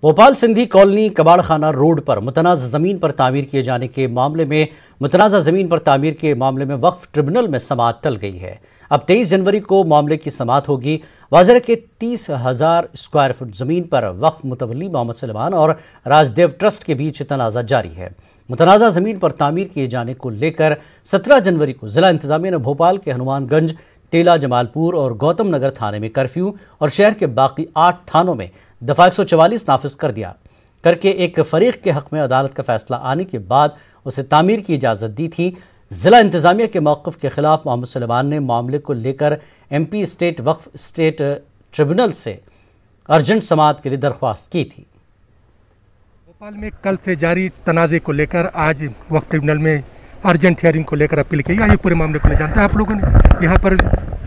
Bhopal Sindhi colony कबाड़खाना road पर मुतनाज़ा ज़मीन पर तामीर किए जाने के मामले में वक्फ ट्रिब्यूनल में समाअत टल गई है। अब 23 जनवरी को मामले की समाअत होगी। वाज़ेह के 30,000 स्क्वायर फुट ज़मीन पर वक्फ मुतवल्ली मोहम्मद सुलेमान और राजदेव ट्रस्ट के बीच तनाज़ा जारी है। मुतनाज़ा ज़मीन पर तामीर किए जाने को लेकर 17 जनवरी को जिला इंतज़ामिया ने भोपाल के हनुमानगंज, टेला, जमालपुर और गौतम नगर थाने में कर्फ्यू और शहर के बाकी 8 थानों में दफ़ा 144 नाफिज कर दिया करके एक फरीक के हक में अदालत का फैसला आने के बाद उसे तामीर की इजाज़त दी थी। जिला इंतज़ामिया के मौक़िफ़ के खिलाफ मोहम्मद सुलेमान ने मामले को लेकर MP स्टेट वक्फ स्टेट ट्रिब्यूनल से अर्जेंट समाअत के लिए दरख्वास्त की थी। भोपाल में कल से जारी तनाज़े को लेकर आज वक्फ ट्रिब्यूनल में अर्जेंट हियरिंग को लेकर अपील की। ये पूरे मामले को ले जानते हैं आप लोगों ने। यहाँ पर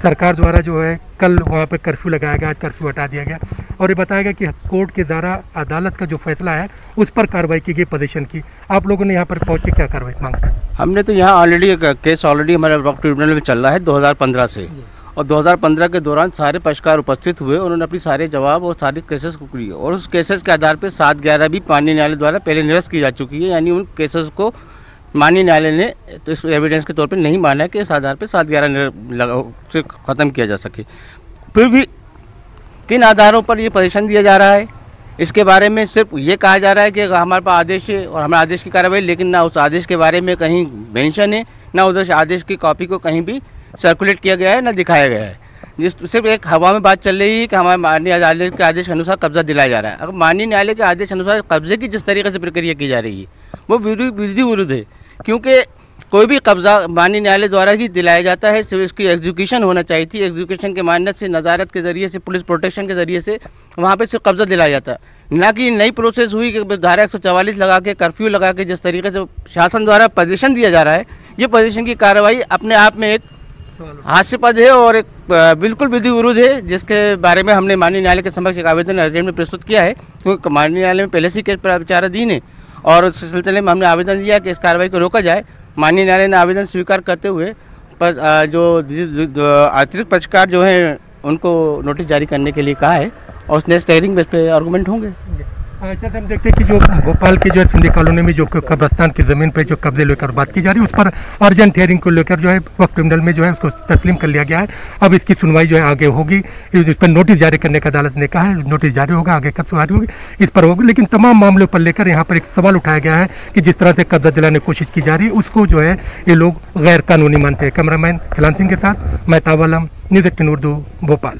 सरकार द्वारा जो है कल वहाँ पर कर्फ्यू लगाया गया, आज कर्फ्यू हटा दिया गया और ये बताया गया कि कोर्ट के द्वारा अदालत का जो फैसला है उस पर कार्रवाई की गई पोजीशन की। आप लोगों ने यहाँ पर पहुँच के क्या कार्रवाई मांगी? हमने तो यहाँ केस ऑलरेडी हमारे वक्फ ट्रिब्यूनल में चल रहा है 2015 से, और 2015 के दौरान सारे पक्षकार उपस्थित हुए। उन्होंने अपनी सारे जवाब और सारे केसेस को किए और उस केसेस के आधार पर 7/11 भी माननीय न्यायालय द्वारा पहले निरस्त की जा चुकी है। यानी उन केसेस को माननीय न्यायालय ने तो इस एविडेंस के तौर पे नहीं माना है कि इस आधार पे 7/11 से ख़त्म किया जा सके। फिर भी किन आधारों पर ये पोजीशन दिया जा रहा है, इसके बारे में सिर्फ ये कहा जा रहा है कि हमारे पास आदेश है और हमारे आदेश की कार्रवाई, लेकिन ना उस आदेश के बारे में कहीं मेंशन है, ना उस आदेश की कॉपी को कहीं भी सर्कुलेट किया गया है, ना दिखाया गया है। सिर्फ एक हवा में बात चल रही है कि हमारे माननीय न्यायालय के आदेश के अनुसार कब्जा दिलाया जा रहा है। अगर माननीय न्यायालय के आदेश अनुसार कब्जे की जिस तरीके से प्रक्रिया की जा रही है वो विधि विरुद्ध है, क्योंकि कोई भी कब्जा माननीय न्यायालय द्वारा ही दिलाया जाता है। सिर्फ इसकी एग्जीक्यूशन होना चाहिए थी। एग्जीक्यूशन के मान्यता से, नज़ारत के ज़रिए से, पुलिस प्रोटेक्शन के ज़रिए से वहाँ पे सिर्फ कब्जा दिलाया जाता है, ना कि नई प्रोसेस हुई कि धारा 144 लगा के, कर्फ्यू लगा के जिस तरीके से शासन द्वारा पोजीशन दिया जा रहा है, ये पोजीशन की कार्रवाई अपने आप में एक हास्यास्पद है और एक बिल्कुल विधि विरुद्ध है, जिसके बारे में हमने माननीय न्यायालय के समक्ष एक आवेदन अर्जेंट में प्रस्तुत किया है। क्योंकि माननीय न्यायालय में पहले से केस पर विचाराधीन है और उस सिलसिले में हमने आवेदन दिया कि इस कार्रवाई को रोका जाए। माननीय न्यायालय ने आवेदन स्वीकार करते हुए जो अतिरिक्त पक्षकार जो हैं उनको नोटिस जारी करने के लिए कहा है और उसने स्टेयरिंग बेस पे आर्गूमेंट होंगे। अच्छा, हम देखते हैं कि जो भोपाल की जो सिंधी कॉलोनी में जो कब्रिस्तान की ज़मीन पे जो कब्जे लेकर बात की जा रही है, उस पर अर्जेंट हियरिंग को लेकर जो है वक्फ ट्रिब्यूनल में जो है उसको तस्लीम कर लिया गया है। अब इसकी सुनवाई जो है आगे होगी। इस पर नोटिस जारी करने का अदालत ने कहा है, नोटिस जारी होगा, आगे कब सुनवाई होगी इस पर होगी। लेकिन तमाम मामलों पर लेकर यहाँ पर एक सवाल उठाया गया है कि जिस तरह से कब्जा दिलाने की कोशिश की जा रही है उसको जो है ये लोग गैर कानूनी मानते हैं। कैमरामैन खिलान सिंह के साथ मैं तावल आलम, न्यूज़ 18 उर्दू, भोपाल।